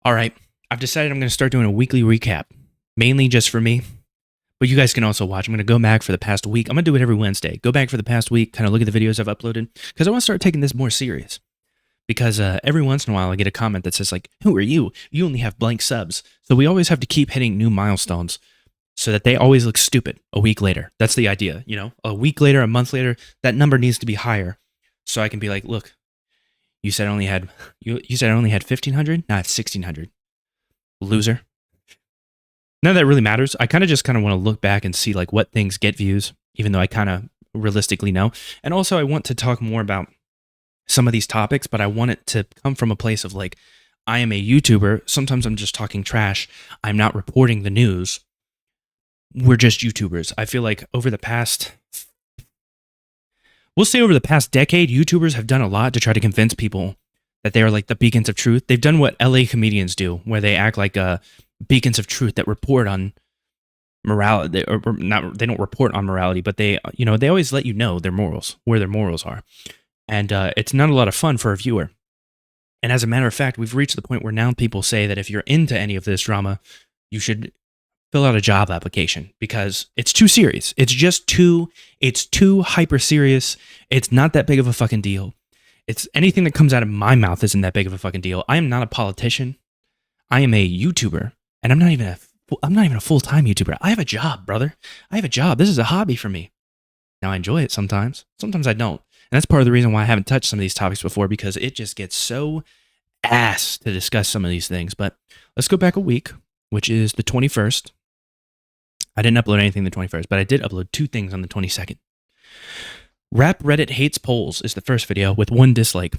All right, I've decided I'm going to start doing a weekly recap, mainly just for me, but you guys can also watch. I'm going to go back for the past week. I'm going to do it every Wednesday. Go back for the past week, kind of look at the videos I've uploaded, because I want to start taking this more serious. Because every once in a while I get a comment that says like, who are you? You only have blank subs. So we always have to keep hitting new milestones so that they always look stupid a week later. That's the idea, you know? A week later, a month later, that number needs to be higher. So I can be like, look, you said I only had 1,500? Nah, it's 1,600. Loser. None of that really matters. I kind of want to look back and see like what things get views, even though I kind of realistically know. And also I want to talk more about some of these topics, but I want it to come from a place of like, I am a YouTuber. Sometimes I'm just talking trash. I'm not reporting the news. We're just YouTubers. I feel like over the past decade, YouTubers have done a lot to try to convince people that they are like the beacons of truth. They've done what LA comedians do, where they act like beacons of truth that report on morality, or not. They don't report on morality, but they always let you know their morals, where their morals are. And it's not a lot of fun for a viewer. And as a matter of fact, we've reached the point where now people say that if you're into any of this drama, you should fill out a job application because it's too serious. It's too hyper serious. It's not that big of a fucking deal. It's anything that comes out of my mouth isn't that big of a fucking deal. I am not a politician. I am a YouTuber, and I'm not even a full-time YouTuber. I have a job, brother. I have a job. This is a hobby for me. Now I enjoy it sometimes. Sometimes I don't. And that's part of the reason why I haven't touched some of these topics before, because it just gets so ass to discuss some of these things. But let's go back a week, which is the 21st. I didn't upload anything the 21st, but I did upload 2 things on the 22nd. Rap Reddit hates polls is the first video with 1 dislike.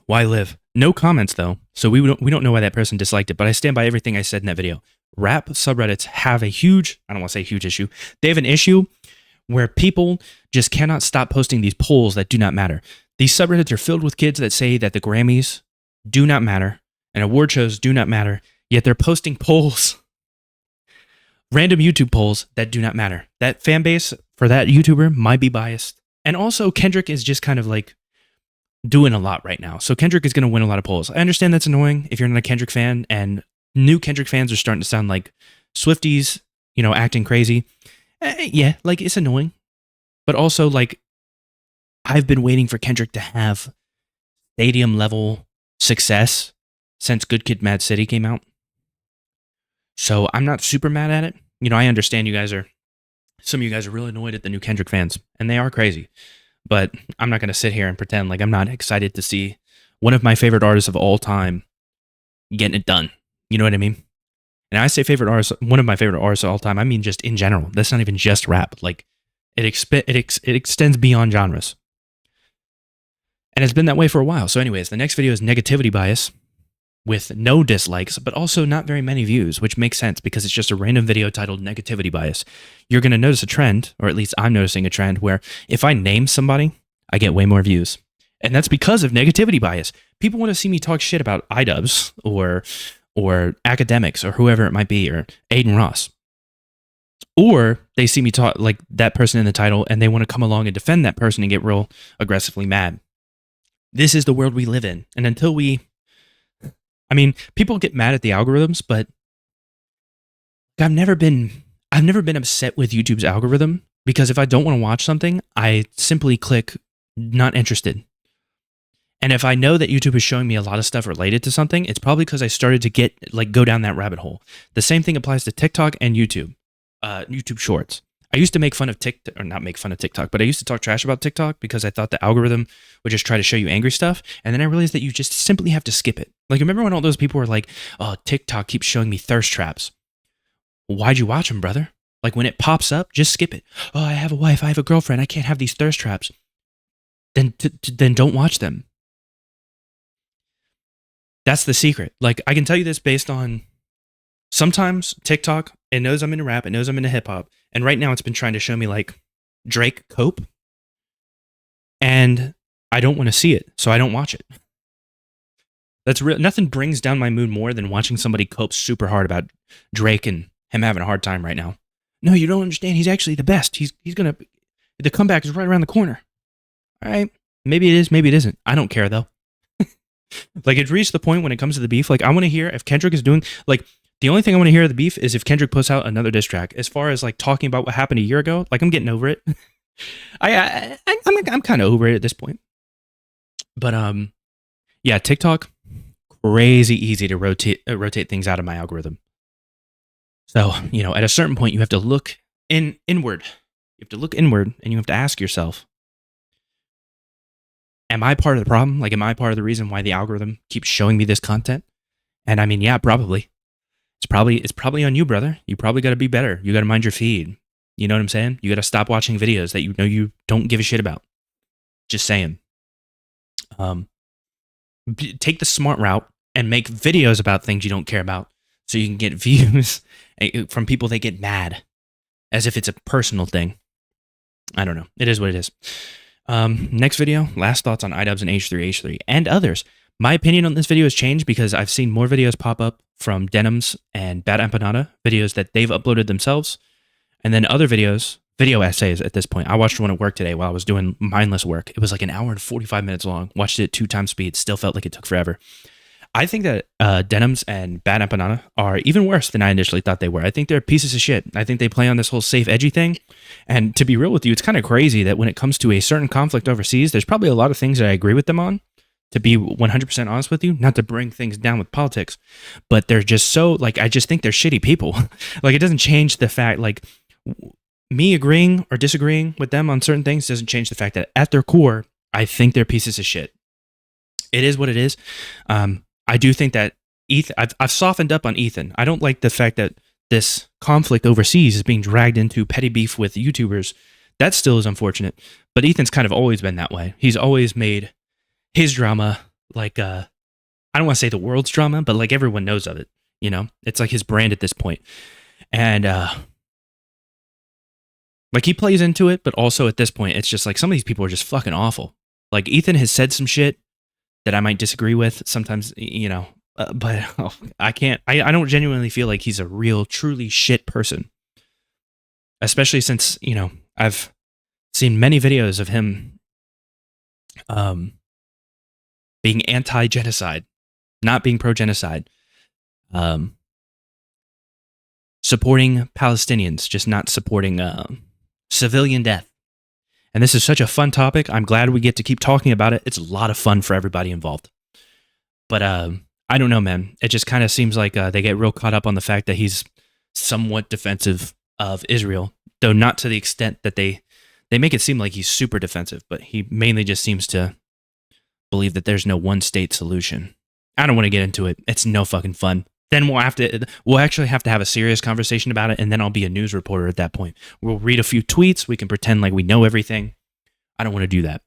Why live? No comments though, so we don't know why that person disliked it, but I stand by everything I said in that video. Rap subreddits have a huge, I don't want to say huge issue, they have an issue where people just cannot stop posting these polls that do not matter. These subreddits are filled with kids that say that the Grammys do not matter and award shows do not matter, yet they're posting polls, random YouTube polls that do not matter. That fan base for that YouTuber might be biased. And also Kendrick is just kind of like doing a lot right now. So Kendrick is going to win a lot of polls. I understand that's annoying if you're not a Kendrick fan, and new Kendrick fans are starting to sound like Swifties, acting crazy. Yeah, like it's annoying. But also like I've been waiting for Kendrick to have stadium level success since Good Kid Mad City came out. So I'm not super mad at it. I understand some of you guys are really annoyed at the new Kendrick fans, and they are crazy. But I'm not going to sit here and pretend like I'm not excited to see one of my favorite artists of all time getting it done. You know what I mean? And I say one of my favorite artists of all time, I mean just in general. That's not even just rap. Like it extends beyond genres. And it's been that way for a while. So anyways, the next video is negativity bias with no dislikes, but also not very many views, which makes sense because it's just a random video titled negativity bias. You're going to notice a trend, or at least I'm noticing a trend, where if I name somebody, I get way more views. And that's because of negativity bias. People want to see me talk shit about iDubbbz or academics or whoever it might be, or Aiden Ross. Or they see me talk like that person in the title and they want to come along and defend that person and get real aggressively mad. This is the world we live in. And until people get mad at the algorithms, but I've never been upset with YouTube's algorithm, because if I don't want to watch something, I simply click not interested. And if I know that YouTube is showing me a lot of stuff related to something, it's probably because I started to go down that rabbit hole. The same thing applies to TikTok and YouTube Shorts. I used to make fun of TikTok, or not make fun of TikTok, but I used to talk trash about TikTok because I thought the algorithm would just try to show you angry stuff. And then I realized that you just simply have to skip it. Like, remember when all those people were like, oh, TikTok keeps showing me thirst traps. Why'd you watch them, brother? Like, when it pops up, just skip it. Oh, I have a wife, I have a girlfriend, I can't have these thirst traps. Then don't watch them. That's the secret. Like, I can tell you this based on sometimes TikTok, it knows I'm into rap, it knows I'm into hip hop. And right now it's been trying to show me like Drake cope. And I don't want to see it, so I don't watch it. That's real. Nothing brings down my mood more than watching somebody cope super hard about Drake and him having a hard time right now. No, you don't understand. He's actually the best. The comeback is right around the corner. All right. Maybe it is, maybe it isn't. I don't care though. Like, it's reached the point when it comes to the beef. Like, I want to hear if Kendrick is doing, like, the only thing I want to hear of the beef is if Kendrick puts out another diss track. As far as like talking about what happened a year ago, like, I'm getting over it. I'm kind of over it at this point. But yeah, TikTok, crazy easy to rotate things out of my algorithm. So, you know, at a certain point, you have to look inward. You have to look inward, and you have to ask yourself, am I part of the problem? Like, am I part of the reason why the algorithm keeps showing me this content? And I mean, yeah, probably. It's probably on you, brother. You probably got to be better. You got to mind your feed. You know what I'm saying? You got to stop watching videos that you know you don't give a shit about. Just saying. Take the smart route and make videos about things you don't care about, so you can get views from people that get mad, as if it's a personal thing. I don't know. It is what it is. Next video, last thoughts on iDubbbz and H3H3 and others. My opinion on this video has changed because I've seen more videos pop up from Denims and Bad Empanada, videos that they've uploaded themselves, and then other videos, video essays at this point. I watched one at work today while I was doing mindless work. It was like an hour and 45 minutes long. Watched it at 2x speed. Still felt like it took forever. I think that Denims and Bad Empanada are even worse than I initially thought they were. I think they're pieces of shit. I think they play on this whole safe, edgy thing. And to be real with you, it's kind of crazy that when it comes to a certain conflict overseas, there's probably a lot of things that I agree with them on, to be 100% honest with you, not to bring things down with politics. But they're just so, like, I just think they're shitty people. Like, it doesn't change the fact, like, me agreeing or disagreeing with them on certain things doesn't change the fact that at their core, I think they're pieces of shit. It is what it is. I do think that I've softened up on Ethan. I don't like the fact that this conflict overseas is being dragged into petty beef with YouTubers. That still is unfortunate. But Ethan's kind of always been that way. He's always made his drama like, I don't want to say the world's drama, but like everyone knows of it. You know, it's like his brand at this point. And like, he plays into it, but also at this point, it's just like some of these people are just fucking awful. Like, Ethan has said some shit that I might disagree with sometimes, you know, but I can't, I don't genuinely feel like he's a real, truly shit person. Especially since, you know, I've seen many videos of him being anti-genocide, not being pro-genocide, supporting Palestinians, just not supporting civilian death. And this is such a fun topic. I'm glad we get to keep talking about it. It's a lot of fun for everybody involved. But I don't know, man. It just kind of seems like they get real caught up on the fact that he's somewhat defensive of Israel, though not to the extent that they make it seem like he's super defensive, but he mainly just seems to believe that there's no one-state solution. I don't want to get into it. It's no fucking fun. Then we'll actually have to have a serious conversation about it, and then I'll be a news reporter at that point. We'll read a few tweets. We can pretend like we know everything. I don't want to do that.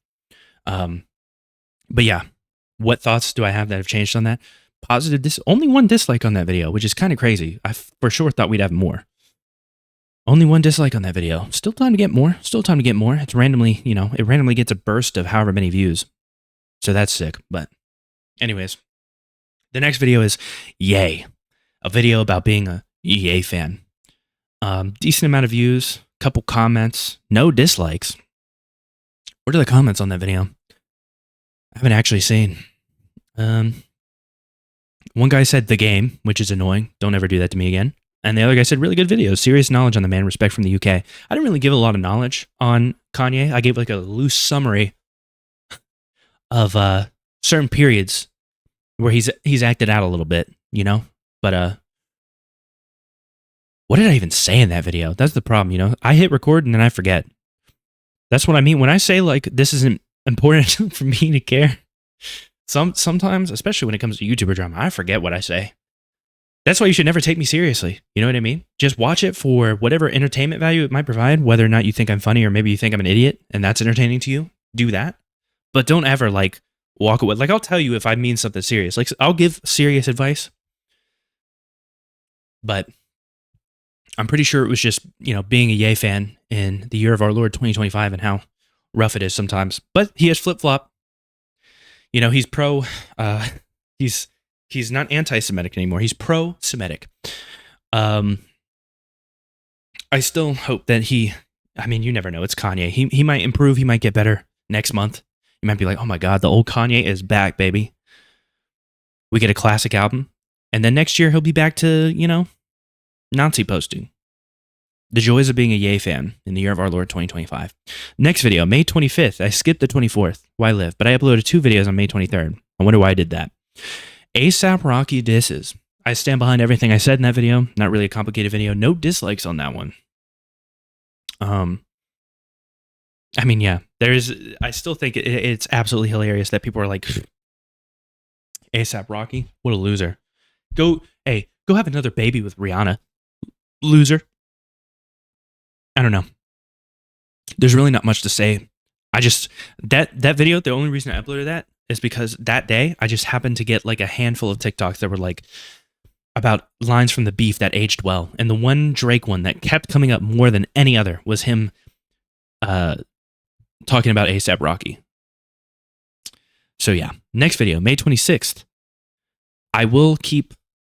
But yeah, what thoughts do I have that have changed on that? Positive, only one dislike on that video, which is kind of crazy. I for sure thought we'd have more. Only one dislike on that video. Still time to get more. Still time to get more. It's randomly, you know, it randomly gets a burst of however many views. So that's sick. But anyways, the next video is Yay. A video about being a Yay fan. Decent amount of views, couple comments, no dislikes. What are the comments on that video? I haven't actually seen. One guy said the game, which is annoying. Don't ever do that to me again. And the other guy said really good video, serious knowledge on the man, respect from the UK. I didn't really give a lot of knowledge on Kanye. I gave like a loose summary of certain periods where he's acted out a little bit, you know? But what did I even say in that video? That's the problem, you know? I hit record and then I forget. That's what I mean when I say like this isn't important for me to care. Sometimes, especially when it comes to YouTuber drama, I forget what I say. That's why you should never take me seriously. You know what I mean? Just watch it for whatever entertainment value it might provide, whether or not you think I'm funny or maybe you think I'm an idiot and that's entertaining to you. Do that. But don't ever like walk away. Like, I'll tell you if I mean something serious. Like, I'll give serious advice. But I'm pretty sure it was just, you know, being a Ye fan in the year of our Lord 2025 and how rough it is sometimes. But he has flip-flop. You know, he's pro, he's not anti-Semitic anymore. He's pro-Semitic. I still hope that I mean, you never know. It's Kanye. He might improve. He might get better next month. You might be like, oh my God, the old Kanye is back, baby. We get a classic album. And then next year, he'll be back to, Nazi posting. The joys of being a Ye fan in the year of our Lord 2025. Next video, May 25th. I skipped the 24th. Why live? But I uploaded 2 videos on May 23rd. I wonder why I did that. ASAP Rocky disses. I stand behind everything I said in that video. Not really a complicated video. No dislikes on that one. I mean, yeah. I still think it's absolutely hilarious that people are like, ASAP Rocky? What a loser. Go have another baby with Rihanna. Loser. I don't know. There's really not much to say. I just, that video, the only reason I uploaded that is because that day I just happened to get like a handful of TikToks that were like about lines from the beef that aged well. And the one Drake one that kept coming up more than any other was him talking about ASAP Rocky. So yeah, next video, May 26th. I will keep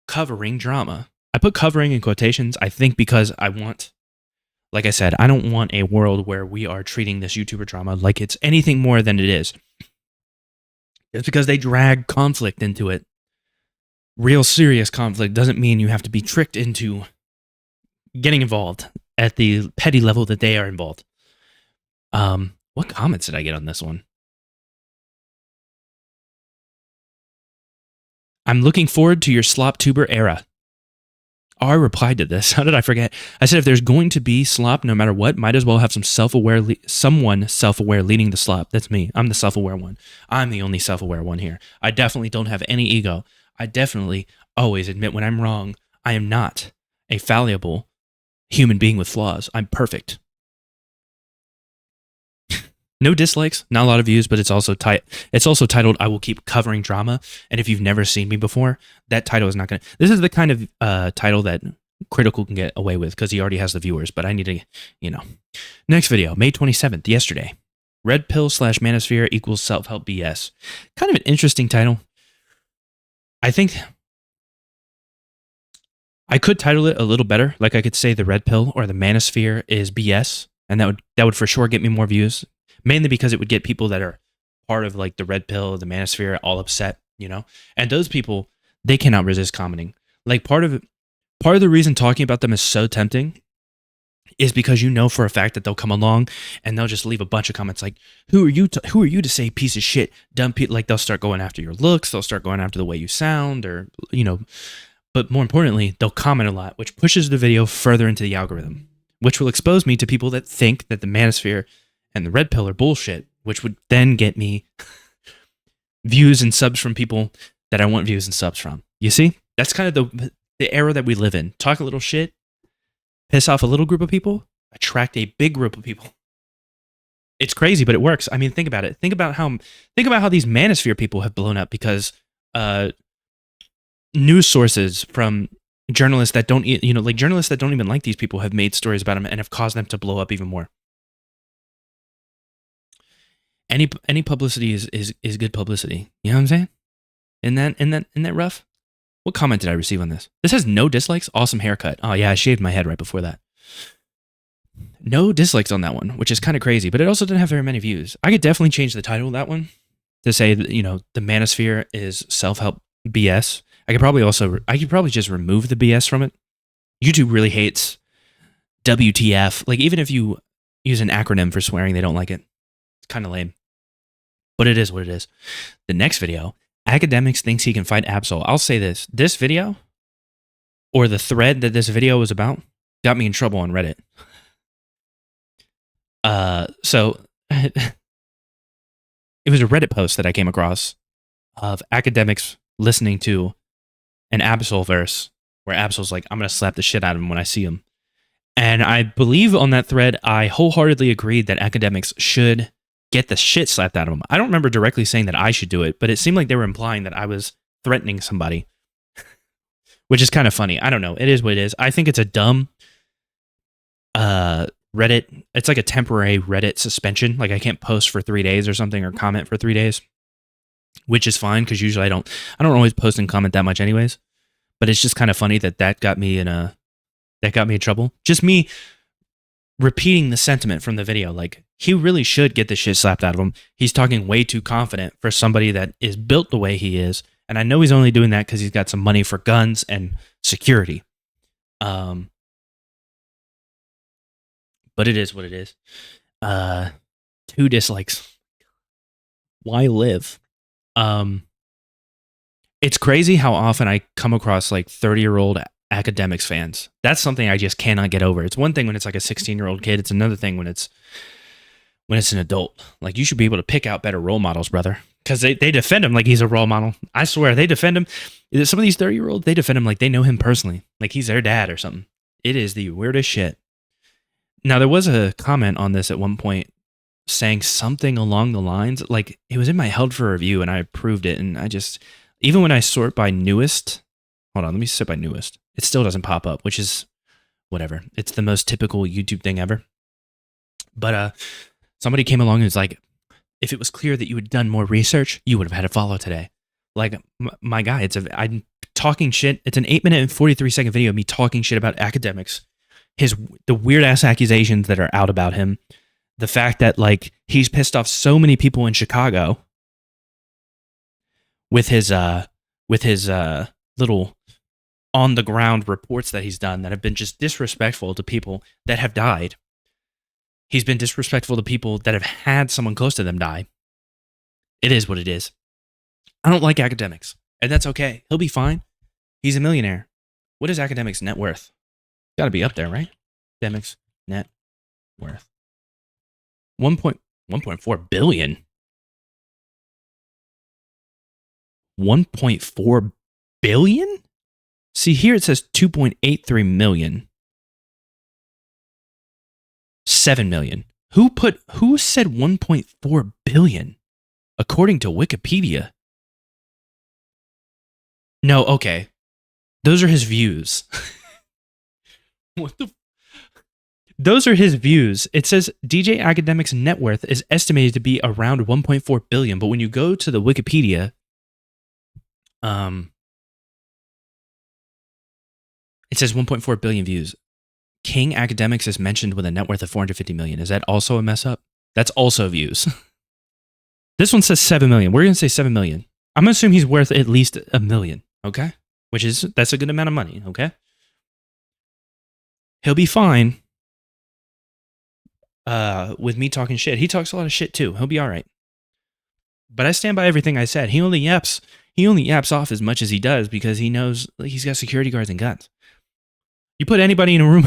covering drama. I put covering in quotations, I think because I want, like I said, I don't want a world where we are treating this YouTuber drama like it's anything more than it is. It's because they drag conflict into it. Real serious conflict doesn't mean you have to be tricked into getting involved at the petty level that they are involved. What comments did I get on this one? I'm looking forward to your slop tuber era. Oh, I replied to this. How did I forget? I said, if there's going to be slop, no matter what, might as well have some someone self-aware leading the slop. That's me. I'm the self-aware one. I'm the only self-aware one here. I definitely don't have any ego. I definitely always admit when I'm wrong. I am not a fallible human being with flaws. I'm perfect. No dislikes, not a lot of views, but it's also titled, I will keep covering drama. And if you've never seen me before, that title is not going to... This is the kind of title that Critical can get away with because he already has the viewers, but I need to, Next video, May 27th, yesterday. Red pill / manosphere equals self-help BS. Kind of an interesting title. I think I could title it a little better. Like I could say the red pill or the manosphere is BS, and that would for sure get me more views. Mainly because it would get people that are part of like the red pill, the manosphere, all upset, And those people, they cannot resist commenting. Like part of the reason talking about them is so tempting is because for a fact that they'll come along and they'll just leave a bunch of comments like, who are you to say piece of shit, dumb people? Like they'll start going after your looks, they'll start going after the way you sound, or but more importantly, they'll comment a lot, which pushes the video further into the algorithm, which will expose me to people that think that the manosphere and the red pill are bullshit, which would then get me views and subs from people that I want views and subs from. You see? That's kind of the era that we live in. Talk a little shit, piss off a little group of people, attract a big group of people. It's crazy, but it works. I mean, think about it. Think about how these manosphere people have blown up because news sources from journalists that don't, journalists that don't even like these people have made stories about them and have caused them to blow up even more. Any publicity is good publicity. You know what I'm saying? Isn't that rough? What comment did I receive on this? This has no dislikes. Awesome haircut. Oh yeah, I shaved my head right before that. No dislikes on that one, which is kind of crazy, but it also didn't have very many views. I could definitely change the title of that one to say that, the manosphere is self-help BS. I could probably just remove the BS from it. YouTube really hates WTF. Like even if you use an acronym for swearing, they don't like it. It's kind of lame. But it is what it is. The next video, Academics thinks he can fight Absol. I'll say this. This video, or the thread that this video was about, got me in trouble on Reddit. So it was a Reddit post that I came across of academics listening to an Absol verse where Absol's like, I'm going to slap the shit out of him when I see him. And I believe on that thread, I wholeheartedly agreed that academics should get the shit slapped out of them. I don't remember directly saying that I should do it, but it seemed like they were implying that I was threatening somebody, which is kind of funny. I don't know. It is what it is. I think it's a dumb Reddit. It's like a temporary Reddit suspension. Like I can't post for 3 days or something or comment for 3 days, which is fine because usually I don't always post and comment that much anyways. But it's just kind of funny that got me in trouble. Just me repeating the sentiment from the video. Like, he really should get the shit slapped out of him. He's talking way too confident for somebody that is built the way he is And I know he's only doing that because he's got some money for guns and security. But it is what it is. 2 dislikes. Why live? It's crazy how often I come across like 30-year-old academics fans. That's something I just cannot get over. It's one thing when it's like a 16-year-old kid. It's another thing when it's an adult. Like, you should be able to pick out better role models, brother. Because they defend him like he's a role model. I swear, they defend him. Some of these 30-year-olds, they defend him like they know him personally. Like he's their dad or something. It is the weirdest shit. Now, there was a comment on this at one point saying something along the lines, like, it was in my held for review and I approved it. And I just, even when I sort by newest, hold on, let me sort by newest. It still doesn't pop up, which is whatever. It's the most typical YouTube thing ever. But somebody came along and was like, if it was clear that you had done more research, you would have had a follow today. Like, my guy, I'm talking shit. It's an 8-minute and 43-second video of me talking shit about academics. The weird ass accusations that are out about him. The fact that, like, he's pissed off so many people in Chicago with his little on the ground reports that he's done that have been just disrespectful to people that have died. He's been disrespectful to people that have had someone close to them die. It is what it is. I don't like academics, and that's okay. He'll be fine. He's a millionaire. What is academics' net worth? Got to be up there, right? Academics' net worth. 1.4 billion. 1.4 billion? See, here it says 2.83 million. 7 million. Who said 1.4 billion? According to Wikipedia. No, okay. Those are his views. What the? Those are his views. It says DJ Academic's net worth is estimated to be around 1.4 billion, but when you go to the Wikipedia, it says 1.4 billion views. King Academics is mentioned with a net worth of 450 million. Is that also a mess up? That's also views. This one says 7 million. We're going to say 7 million. I'm going to assume he's worth at least $1 million, okay? That's a good amount of money, okay? He'll be fine with me talking shit. He talks a lot of shit too. He'll be all right. But I stand by everything I said. He only yaps off as much as he does because he knows he's got security guards and guns. You put anybody in a room,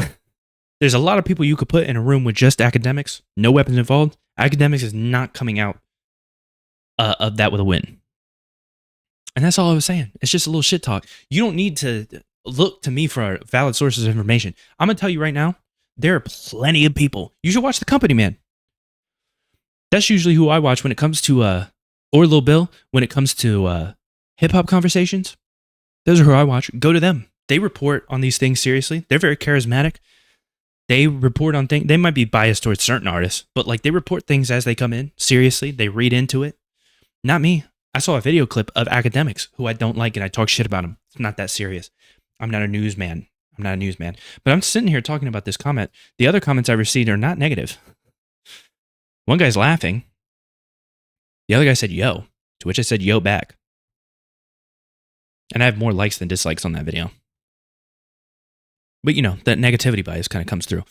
there's a lot of people you could put in a room with just academics, no weapons involved. Academics is not coming out of that with a win. And that's all I was saying. It's just a little shit talk. You don't need to look to me for valid sources of information. I'm going to tell you right now, there are plenty of people. You should watch The Company Man. That's usually who I watch when it comes to, or Lil Bill, when it comes to hip-hop conversations. Those are who I watch. Go to them. They report on these things seriously. They're very charismatic. They report on things. They might be biased towards certain artists, but like they report things as they come in. Seriously, they read into it. Not me. I saw a video clip of academics who I don't like and I talk shit about them. It's not that serious. I'm not a newsman. But I'm sitting here talking about this comment. The other comments I received are not negative. One guy's laughing. The other guy said, yo, to which I said, yo, back. And I have more likes than dislikes on that video. But, you know, that negativity bias kind of comes through.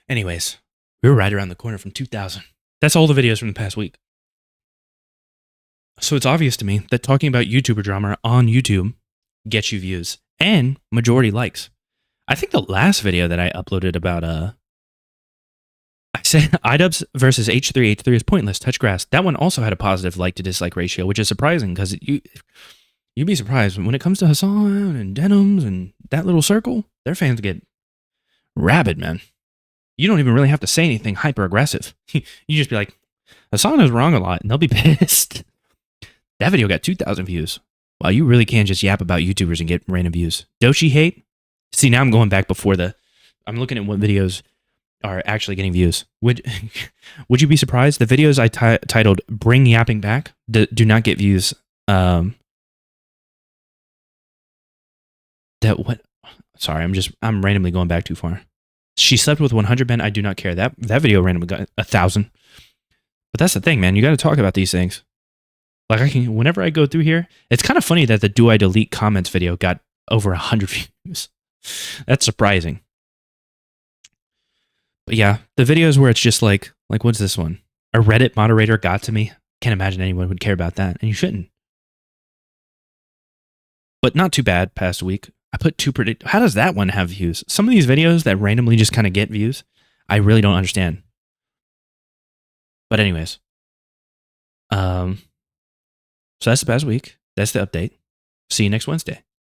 Anyways, we were right around the corner from 2,000. That's all the videos from the past week. So it's obvious to me that talking about YouTuber drama on YouTube gets you views and majority likes. I think the last video that I uploaded about, I said iDubbbz versus H3H3 is pointless, touch grass. That one also had a positive like to dislike ratio, which is surprising because you'd be surprised when it comes to Hassan and Denims and that little circle, their fans get rabid, man. You don't even really have to say anything hyper aggressive. You just be like, Hassan is wrong a lot, and they'll be pissed. That video got 2,000 views. Wow, you really can just yap about YouTubers and get random views. Dochi hate? See, now I'm going back before I'm looking at what videos are actually getting views. Would you be surprised? The videos I titled Bring Yapping Back do not get views. Sorry, I'm randomly going back too far. She slept with 100 men. I do not care. That video randomly got 1,000. But that's the thing, man. You got to talk about these things. Like whenever I go through here, it's kind of funny that the do I delete comments video got over 100 views. That's surprising. But yeah, the videos where it's just like what's this one? A Reddit moderator got to me. Can't imagine anyone would care about that, and you shouldn't. But not too bad past week. I put how does that one have views? Some of these videos that randomly just kind of get views, I really don't understand. But anyways, so that's the past week. That's the update. See you next Wednesday.